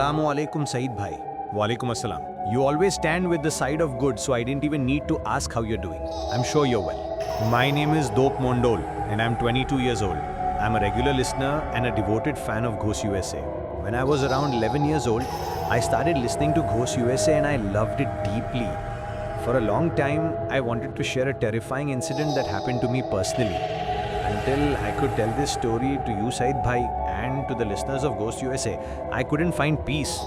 Assalamu alaikum Saeed bhai. Walaikum assalam. You always stand with the side of good, so I didn't even need to ask how you're doing. I'm sure you're well. My name is Dop Mondol and I'm 22 years old. I'm a regular listener and a devoted fan of Ghost USA. When I was around 11 years old, I started listening to Ghost USA and I loved it deeply. For a long time, I wanted to share a terrifying incident that happened to me personally. Until I could tell this story to you, Saeed bhai, and to the listeners of Ghost USA, I couldn't find peace.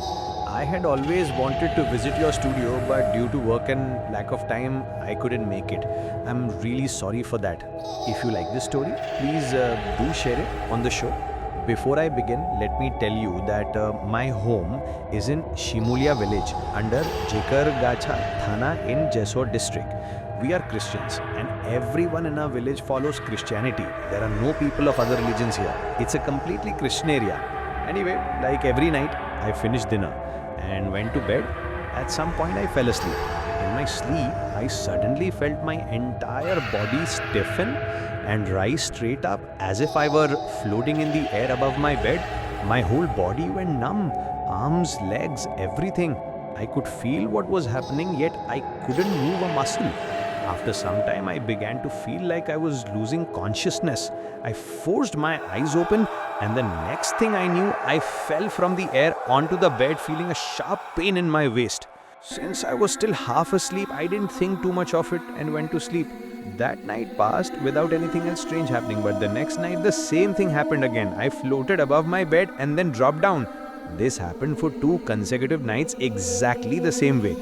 I had always wanted to visit your studio, but due to work and lack of time, I couldn't make it. I'm really sorry for that. If you like this story, please do share it on the show. Before I begin, let me tell you that my home is in Shimulia village under Jikargacha Thana in Jessore district. We are Christians and everyone in our village follows Christianity. There are no people of other religions here. It's a completely Christian area. Anyway, like every night, I finished dinner and went to bed. At some point, I fell asleep. In my sleep, I suddenly felt my entire body stiffen and rise straight up as if I were floating in the air above my bed. My whole body went numb, arms, legs, everything. I could feel what was happening, yet I couldn't move a muscle. After some time, I began to feel like I was losing consciousness. I forced my eyes open, and the next thing I knew, I fell from the air onto the bed, feeling a sharp pain in my waist. Since I was still half asleep, I didn't think too much of it and went to sleep. That night passed without anything else strange happening, but the next night, the same thing happened again. I floated above my bed and then dropped down. This happened for 2 consecutive nights exactly the same way.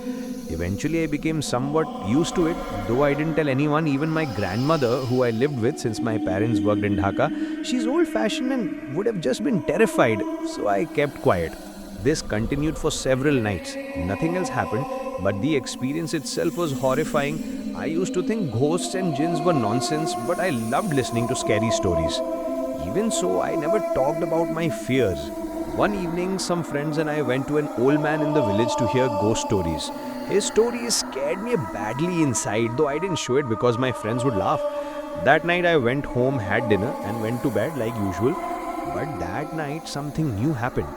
Eventually, I became somewhat used to it, though I didn't tell anyone, even my grandmother, who I lived with since my parents worked in Dhaka. She's old-fashioned and would have just been terrified, so I kept quiet. This continued for several nights. Nothing else happened, but the experience itself was horrifying. I used to think ghosts and jinns were nonsense, but I loved listening to scary stories. Even so, I never talked about my fears. One evening, some friends and I went to an old man in the village to hear ghost stories. His stories scared me badly inside, though I didn't show it because my friends would laugh. That night I went home, had dinner and went to bed like usual. But that night something new happened.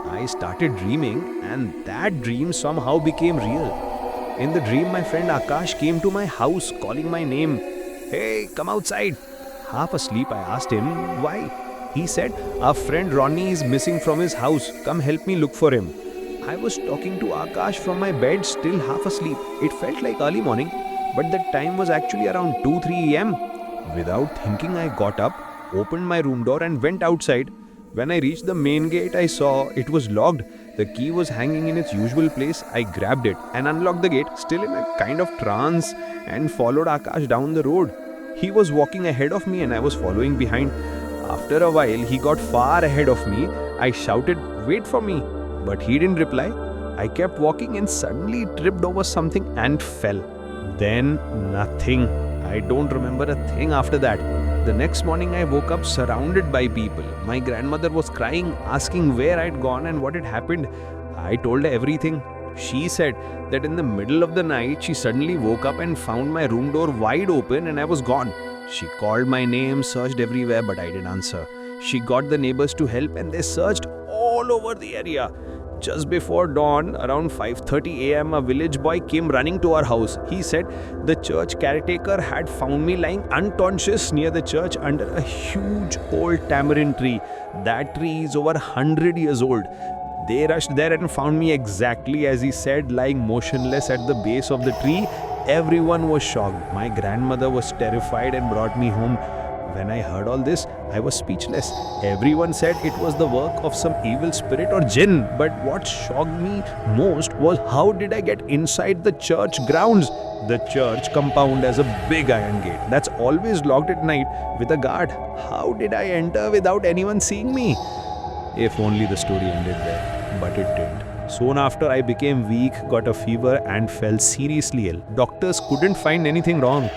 I started dreaming and that dream somehow became real. In the dream my friend Akash came to my house calling my name. "Hey, come outside." Half asleep I asked him why. He said, "Our friend Ronnie is missing from his house. Come help me look for him." I was talking to Akash from my bed, still half asleep. It felt like early morning, but the time was actually around 2-3 am. Without thinking, I got up, opened my room door and went outside. When I reached the main gate, I saw it was locked. The key was hanging in its usual place. I grabbed it and unlocked the gate, still in a kind of trance, and followed Akash down the road. He was walking ahead of me and I was following behind. After a while, he got far ahead of me. I shouted, "Wait for me." But he didn't reply. I kept walking and suddenly tripped over something and fell. Then nothing. I don't remember a thing after that. The next morning I woke up surrounded by people. My grandmother was crying, asking where I'd gone and what had happened. I told her everything. She said that in the middle of the night she suddenly woke up and found my room door wide open and I was gone. She called my name, searched everywhere, but I didn't answer. She got the neighbors to help and they searched all over the area. Just before dawn, around 5:30 am, a village boy came running to our house. He said the church caretaker had found me lying unconscious near the church under a huge old tamarind tree. That tree is over 100 years old. They rushed there and found me exactly as he said, lying motionless at the base of the tree. Everyone was shocked. My grandmother was terrified and brought me home. When I heard all this, I was speechless. Everyone said it was the work of some evil spirit or jinn. But what shocked me most was how did I get inside the church grounds? The church compound has a big iron gate that's always locked at night with a guard. How did I enter without anyone seeing me? If only the story ended there, but it didn't. Soon after, I became weak, got a fever and fell seriously ill. Doctors couldn't find anything wrong.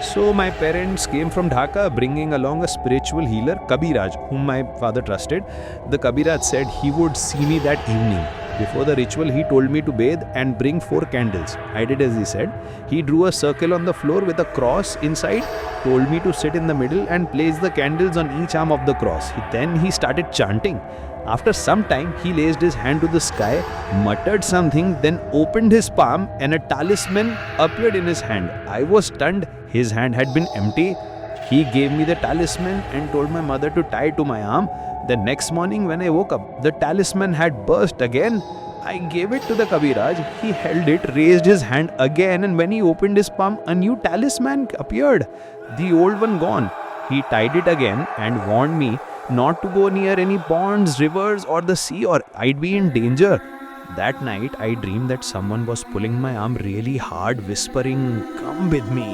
So my parents came from Dhaka bringing along a spiritual healer, Kabiraj, whom my father trusted. The Kabiraj said he would see me that evening. Before the ritual, he told me to bathe and bring 4 candles. I did as he said. He drew a circle on the floor with a cross inside, told me to sit in the middle and place the candles on each arm of the cross. Then he started chanting. After some time, he raised his hand to the sky, muttered something, then opened his palm and a talisman appeared in his hand. I was stunned. His hand had been empty. He gave me the talisman and told my mother to tie it to my arm. The next morning when I woke up, the talisman had burst again. I gave it to the Kabiraj. He held it, raised his hand again, and when he opened his palm, a new talisman appeared. The old one gone. He tied it again and warned me not to go near any ponds, rivers, or the sea, or I'd be in danger. That night, I dreamed that someone was pulling my arm really hard, whispering, "Come with me."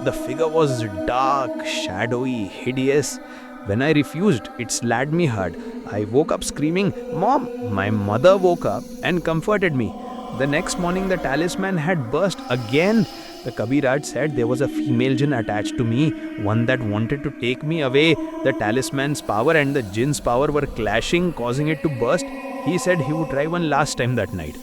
The figure was dark, shadowy, hideous. When I refused, it slapped me hard. I woke up screaming, "Mom!" My mother woke up and comforted me. The next morning, the talisman had burst again. The Kabiraj said there was a female jinn attached to me, one that wanted to take me away. The talisman's power and the jinn's power were clashing, causing it to burst. He said he would try one last time that night.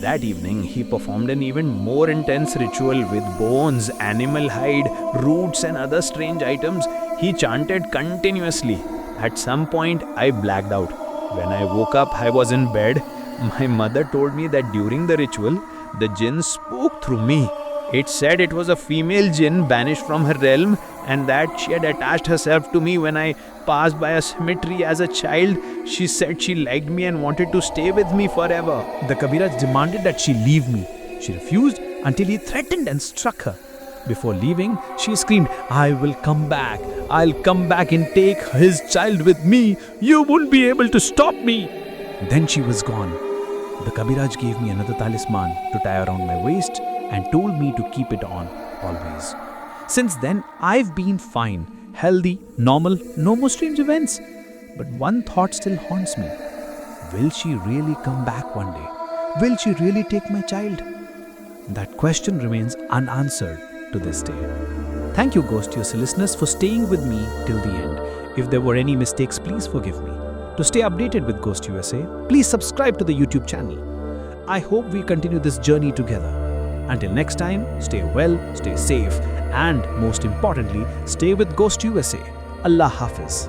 That evening, he performed an even more intense ritual with bones, animal hide, roots, and other strange items. He chanted continuously. At some point, I blacked out. When I woke up, I was in bed. My mother told me that during the ritual, the jinn spoke through me. It said it was a female jinn banished from her realm and that she had attached herself to me when I passed by a cemetery as a child. She said she liked me and wanted to stay with me forever. The Kabiraj demanded that she leave me. She refused until he threatened and struck her. Before leaving, she screamed, "I will come back. I'll come back and take his child with me. You won't be able to stop me." Then she was gone. The Kabiraj gave me another talisman to tie around my waist and told me to keep it on always. Since then, I've been fine, healthy, normal, no more strange events. But one thought still haunts me. Will she really come back one day? Will she really take my child? That question remains unanswered to this day. Thank you, Ghost USA listeners, for staying with me till the end. If there were any mistakes, please forgive me. To stay updated with Ghost USA, please subscribe to the YouTube channel. I hope we continue this journey together. Until next time, stay well, stay safe, and most importantly, stay with Ghost USA. Allah Hafiz.